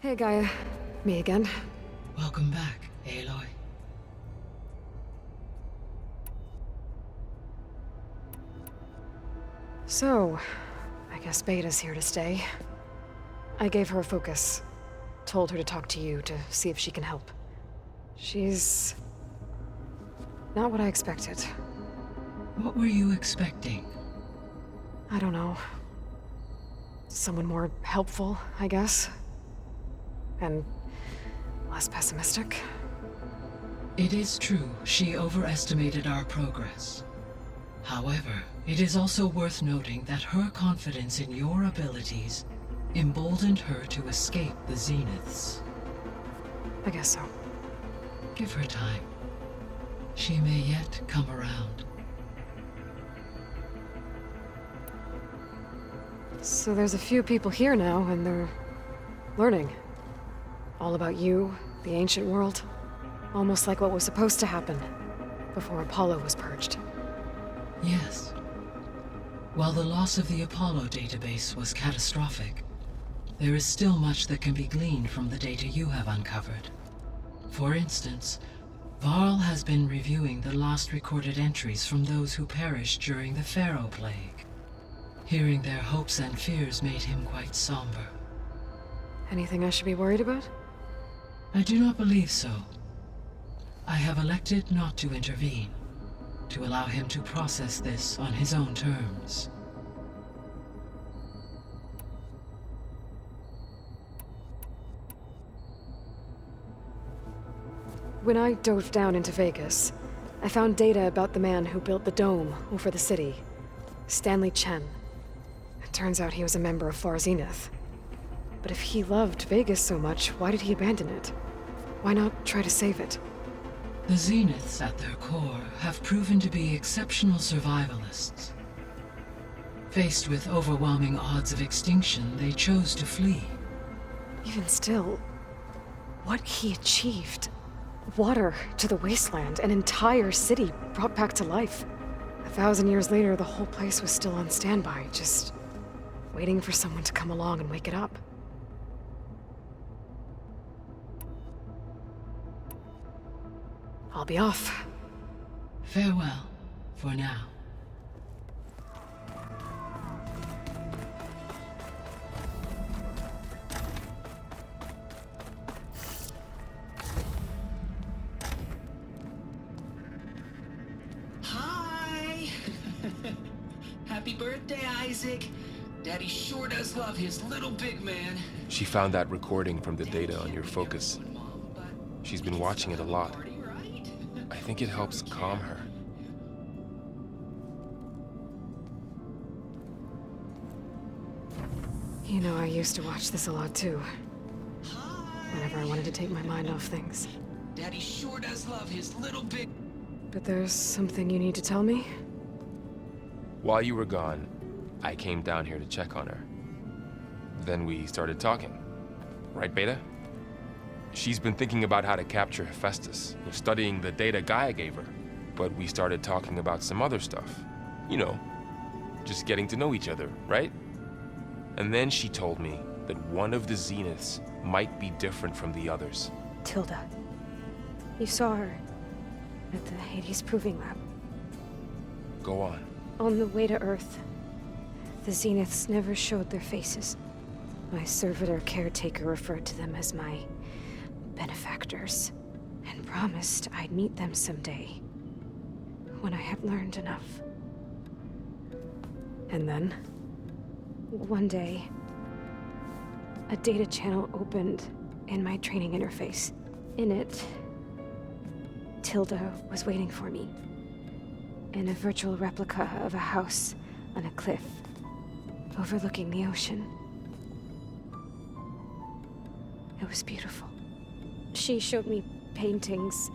Hey, Gaia. Me again. Welcome back, Aloy. So, I guess Beta's here to stay. I gave her a focus. Told her to talk to you to see if she can help. She's... not what I expected. What were you expecting? I don't know. Someone more helpful, I guess. And less pessimistic. It is true, she overestimated our progress. However, it is also worth noting that her confidence in your abilities emboldened her to escape the Zeniths. I guess so. Give her time. She may yet come around. So there's a few people here now, and they're learning. All about you, the ancient world. Almost like what was supposed to happen before Apollo was purged. Yes. While the loss of the Apollo database was catastrophic, there is still much that can be gleaned from the data you have uncovered. For instance, Varl has been reviewing the last recorded entries from those who perished during the Pharaoh Plague. Hearing their hopes and fears made him quite somber. Anything I should be worried about? I do not believe so. I have elected not to intervene, to allow him to process this on his own terms. When I dove down into Vegas, I found data about the man who built the dome over the city. Stanley Chen. It turns out he was a member of Far Zenith. But if he loved Vegas so much, why did he abandon it? Why not try to save it? The Zeniths, at their core, have proven to be exceptional survivalists. Faced with overwhelming odds of extinction, they chose to flee. Even still, what he achieved. Water to the wasteland, an entire city brought back to life. 1,000 years later, the whole place was still on standby, just waiting for someone to come along and wake it up. I'll be off. Farewell, for now. Hi! Happy birthday, Isaac. Daddy sure does love his little big man. She found that recording from the data on your focus. She's been watching it a lot. I think it helps calm her. You know, I used to watch this a lot too. Whenever I wanted to take my mind off things. Daddy sure does love his little big... But there's something you need to tell me? While you were gone, I came down here to check on her. Then we started talking. Right, Beta? She's been thinking about how to capture Hephaestus, studying the data GAIA gave her. But we started talking about some other stuff. You know, just getting to know each other, right? And then she told me that one of the Zeniths might be different from the others. Tilda. You saw her at the Hades Proving Lab. Go on. On the way to Earth, the Zeniths never showed their faces. My servitor caretaker referred to them as my benefactors, and promised I'd meet them someday, when I had learned enough. And then? One day, a data channel opened in my training interface. In it, Tilda was waiting for me, in a virtual replica of a house on a cliff, overlooking the ocean. It was beautiful. She showed me paintings,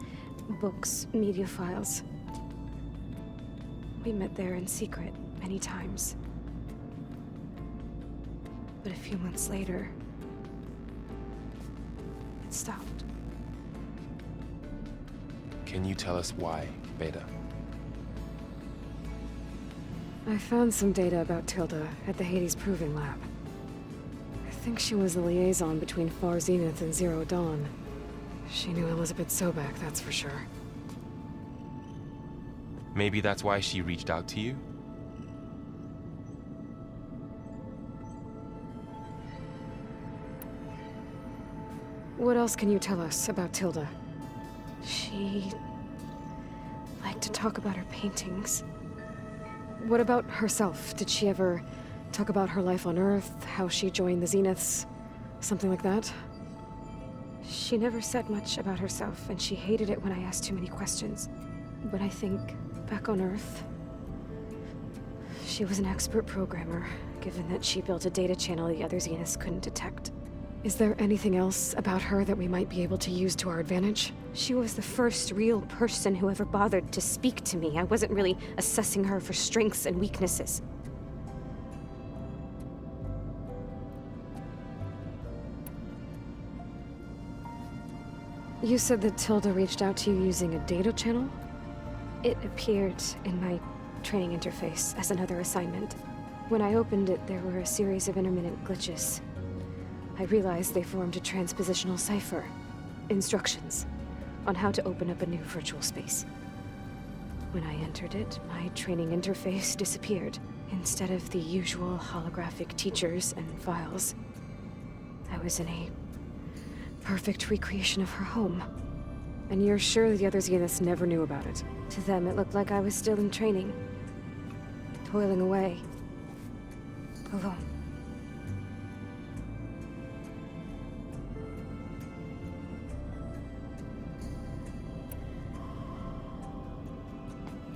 books, media files. We met there in secret many times. But a few months later, it stopped. Can you tell us why, Beta? I found some data about Tilda at the Hades Proving Lab. I think she was the liaison between Far Zenith and Zero Dawn. She knew Elizabeth Sobek, that's for sure. Maybe that's why she reached out to you? What else can you tell us about Tilda? She liked to talk about her paintings. What about herself? Did she ever talk about her life on Earth, how she joined the Zeniths, something like that? She never said much about herself, and she hated it when I asked too many questions. But I think, back on Earth, she was an expert programmer, given that she built a data channel the other Zeniths couldn't detect. Is there anything else about her that we might be able to use to our advantage? She was the first real person who ever bothered to speak to me. I wasn't really assessing her for strengths and weaknesses. You said that Tilda reached out to you using a data channel? It appeared in my training interface as another assignment. When I opened it, there were a series of intermittent glitches. I realized they formed a transpositional cipher. Instructions on how to open up a new virtual space. When I entered it, my training interface disappeared. Instead of the usual holographic teachers and files, I was in a perfect recreation of her home. And you're sure the other Zeniths never knew about it? To them, it looked like I was still in training. Toiling away. Alone.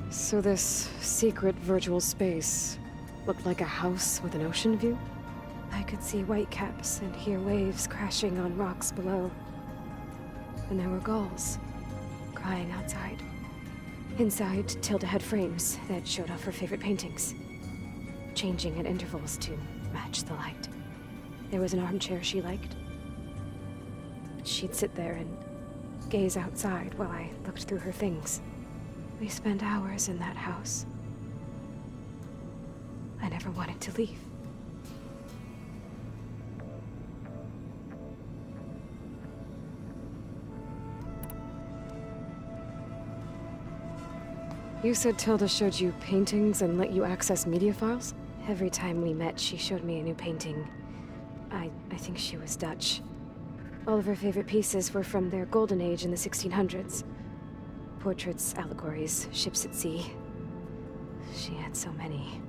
So this secret virtual space looked like a house with an ocean view? I could see whitecaps and hear waves crashing on rocks below. And there were gulls crying outside. Inside, Tilda had frames that showed off her favorite paintings, changing at intervals to match the light. There was an armchair she liked. She'd sit there and gaze outside while I looked through her things. We spent hours in that house. I never wanted to leave. You said Tilda showed you paintings and let you access media files? Every time we met, she showed me a new painting. I think she was Dutch. All of her favorite pieces were from their golden age in the 1600s. Portraits, allegories, ships at sea. She had so many.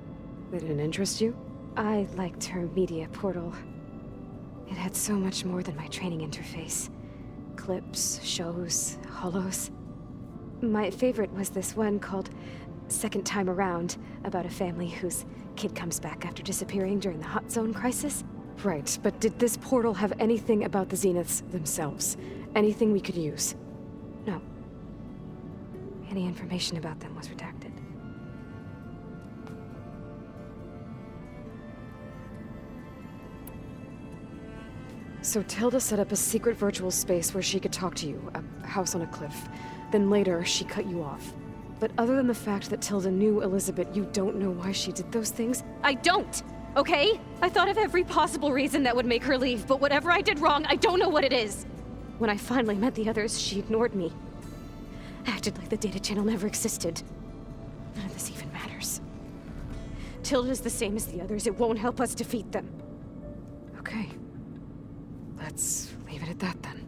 They didn't interest you? I liked her media portal. It had so much more than my training interface. Clips, shows, holos. My favorite was this one called Second Time Around, about a family whose kid comes back after disappearing during the Hot Zone crisis. Right, but did this portal have anything about the Zeniths themselves? Anything we could use? No. Any information about them was redacted. So Tilda set up a secret virtual space where she could talk to you, a house on a cliff. Then later, she cut you off. But other than the fact that Tilda knew Elizabeth, you don't know why she did those things? I don't! Okay? I thought of every possible reason that would make her leave, but whatever I did wrong, I don't know what it is! When I finally met the others, she ignored me. Acted like the data channel never existed. None of this even matters. Tilda's the same as the others. It won't help us defeat them. Okay. Let's leave it at that then.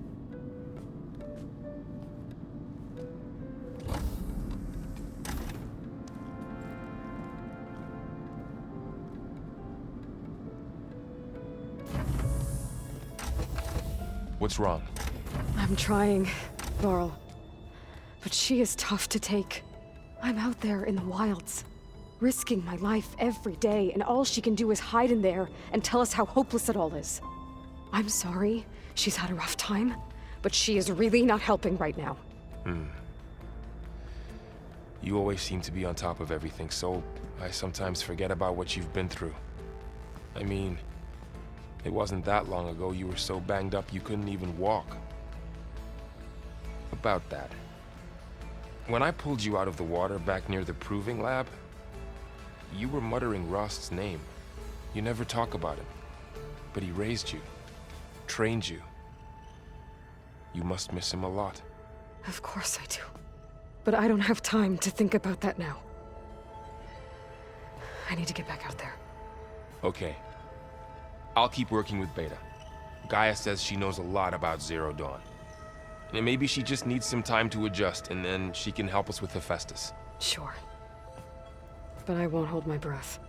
What's wrong? I'm trying, Varl. But she is tough to take. I'm out there in the wilds, risking my life every day, and all she can do is hide in there and tell us how hopeless it all is. I'm sorry, she's had a rough time, but she is really not helping right now. You always seem to be on top of everything, so I sometimes forget about what you've been through. I mean, it wasn't that long ago you were so banged up you couldn't even walk. About that. When I pulled you out of the water back near the proving lab, you were muttering Rost's name. You never talk about him. But he raised you, trained you. You must miss him a lot. Of course I do. But I don't have time to think about that now. I need to get back out there. Okay. I'll keep working with Beta. Gaia says she knows a lot about Zero Dawn. And maybe she just needs some time to adjust, and then she can help us with Hephaestus. Sure. But I won't hold my breath.